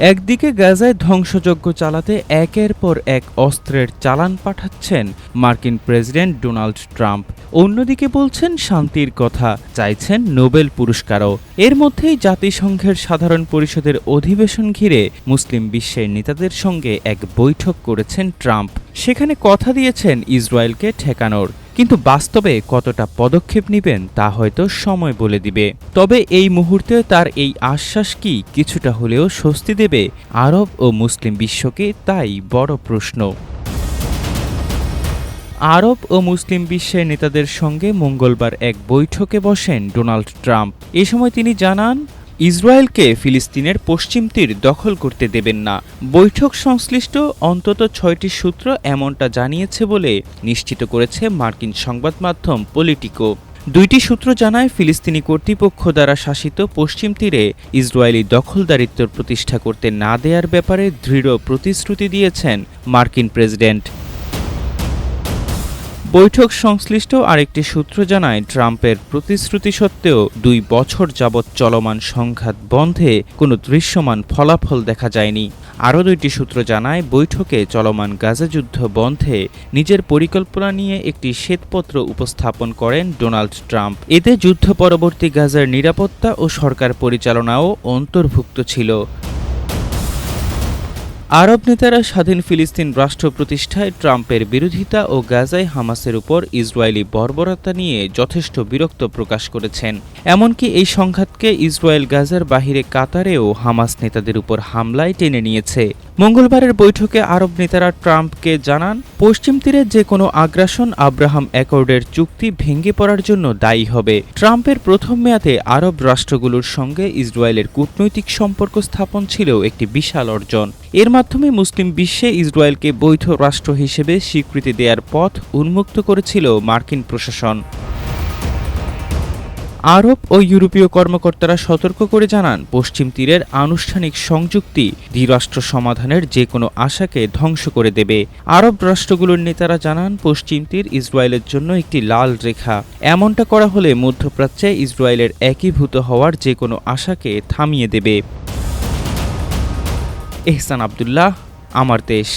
একদিকে গাজায় ধ্বংসযজ্ঞ চালাতে একের পর এক অস্ত্রের চালান পাঠাচ্ছেন মার্কিন প্রেসিডেন্ট ডোনাল্ড ট্রাম্প, অন্যদিকে বলছেন শান্তির কথা, চাইছেন নোবেল পুরস্কারও। এর মধ্যেই জাতিসংঘের সাধারণ পরিষদের অধিবেশন ঘিরে মুসলিম বিশ্বের নেতাদের সঙ্গে এক বৈঠক করেছেন ট্রাম্প। সেখানে কথা দিয়েছেন ইসরায়েলকে ঠেকানোর, কিন্তু বাস্তবে কতটা পদক্ষেপ নেবেন তা হয়তো সময় বলে দিবে। তবে এই মুহূর্তে তার এই আশ্বাস কি কিছুটা হলেও স্বস্তি দেবে আরব ও মুসলিম বিশ্বকে, তাই বড় প্রশ্ন। আরব ও মুসলিম বিশ্বের নেতাদের সঙ্গে মঙ্গলবার এক বৈঠকে বসেন ডোনাল্ড ট্রাম্প। এ সময় তিনি জানান, ইসরায়েলকে ফিলিস্তিনের পশ্চিম তীর দখল করতে দেবেন না। বৈঠক সংশ্লিষ্ট অন্তত ৬টি সূত্র এমনটা জানিয়েছে বলে নিশ্চিত করেছে মার্কিন সংবাদ মাধ্যম পলিটিকো। ২টি সূত্র জানায়, ফিলিস্তিনি কর্তৃপক্ষ দ্বারা শাসিত পশ্চিম তীরে ইসরায়েলি দখলদারিত্ব প্রতিষ্ঠা করতে না দেওয়ার ব্যাপারে দৃঢ় প্রতিশ্রুতি দিয়েছেন মার্কিন প্রেসিডেন্ট। বৈঠক সংশ্লিষ্ট আরেকটি সূত্র জানায়, ট্রাম্পের প্রতিশ্রুতি সত্ত্বেও ২ বছর যাবৎ চলমান সংঘাত বন্ধে কোনো দৃশ্যমান ফলাফল দেখা যায়নি। আরও ২টি সূত্র জানায়, বৈঠকে চলমান গাজা যুদ্ধ বন্ধে নিজের পরিকল্পনা নিয়ে একটি শ্বেতপত্র উপস্থাপন করেন ডোনাল্ড ট্রাম্প। এতে যুদ্ধ পরবর্তী গাজার নিরাপত্তা ও সরকার পরিচালনাও অন্তর্ভুক্ত ছিল। আরব নেতারা স্বাধীন ফিলিস্তিন রাষ্ট্র প্রতিষ্ঠায় ট্রাম্পের বিরোধিতা ও গাজায় হামাসের উপর ইসরায়েলি বর্বরতা নিয়ে যথেষ্ট বিরক্ত প্রকাশ করেছেন। এমনকি এই সংঘাতকে ইসরায়েল গাজার বাহিরে কাতারেও হামাস নেতাদের উপর হামলায় টেনে নিয়েছে। মঙ্গলবারের বৈঠকে আরব নেতারা ট্রাম্পকে জানান, পশ্চিম তীরে যে কোনো আগ্রাসন আব্রাহাম অ্যাকর্ডের চুক্তি ভেঙে পড়ার জন্য দায়ী হবে। ট্রাম্পের প্রথম মেয়াদে আরব রাষ্ট্রগুলোর সঙ্গে ইসরায়েলের কূটনৈতিক সম্পর্ক স্থাপন ছিল একটি বিশাল অর্জন। এর মাধ্যমে মুসলিম বিশ্বে ইসরায়েলকে বৈধ রাষ্ট্র হিসেবে স্বীকৃতি দেওয়ার পথ উন্মুক্ত করেছিল মার্কিন প্রশাসন। আরব ও ইউরোপীয় কর্মকর্তারা সতর্ক করে জানান, পশ্চিম তীরের আনুষ্ঠানিক সংযুক্তি দ্বিরাষ্ট্র সমাধানের যে কোনো আশাকে ধ্বংস করে দেবে। আরব রাষ্ট্রগুলোর নেতারা জানান, পশ্চিম তীর ইসরায়েলের জন্য একটি লাল রেখা। এমনটা করা হলে মধ্যপ্রাচ্যে ইসরায়েলের একীভূত হওয়ার যে কোনো আশাকে থামিয়ে দেবে। এহসান আব্দুল্লাহ, আমার দেশ।